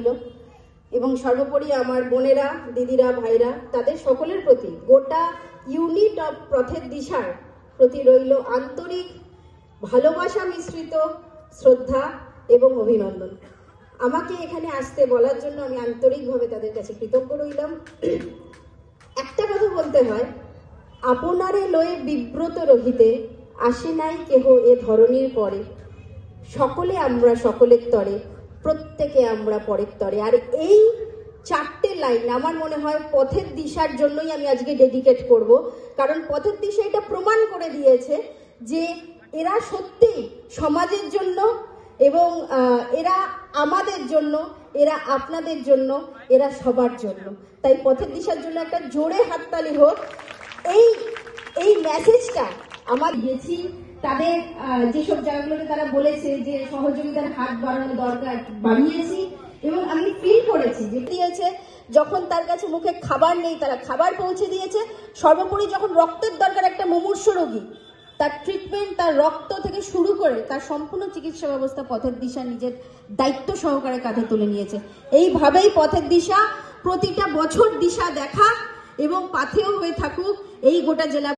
রইল। এবং সর্বোপরি আমার বোনেরা, দিদিরা, ভাইরা, তাদের সকলের প্রতি, গোটা ইউনিট অফ পথের দিশার প্রতি রইল আন্তরিক ভালোবাসা মিশ্রিত শ্রদ্ধা এবং অভিনন্দন। আমাকে এখানে আসতে বলার জন্য আমি আন্তরিকভাবে তাদের কাছে কৃতজ্ঞ রইলাম। একটা কথা বলতে হয়, আপনারে লয়ে বিব্রত রহিতে আসে নাই কেহ এ ধরনীর পরে, সকলে আমরা সকলের তরে, প্রত্যেকে আমরা পরের তরে। আর এই চারটে লাইন আমার মনে হয় পথের দিশার জন্যই আমি আজকে ডেডিকেট করব, কারণ পথের দিশা এটা প্রমাণ করে দিয়েছে যে এরা সত্যি সমাজের জন্য এবং এরা আমাদের জন্য, এরা আপনাদের জন্য, এরা সবার জন্য। তাই পথের দিশার জন্য একটা জোরে হাততালি হোক। এই মেসেজটা আমার দিয়েছি তাদের যেসব জায়গাগুলোতে তারা বলেছে যে সহযোগিতার হাত বাড়ানো দরকার, বাড়িয়েছি এবং আমি ফিল করেছি যে দিয়েছে। যখন তার কাছে মুখে খাবার নেই তারা খাবার পৌঁছে দিয়েছে। সর্বোপরি যখন রক্তের দরকার একটা মুমূর্ষু রোগী, তার ট্রিটমেন্ট, তার রক্ত থেকে শুরু করে তার সম্পূর্ণ চিকিৎসা ব্যবস্থা পথের দিশা নিজের দায়িত্ব সহকারে কাঁধে তুলে নিয়েছে। এইভাবেই পথের দিশা প্রতিটা বছর দিশা দেখা এবং পাথেয় হয়ে থাকুক এই গোটা জেলা।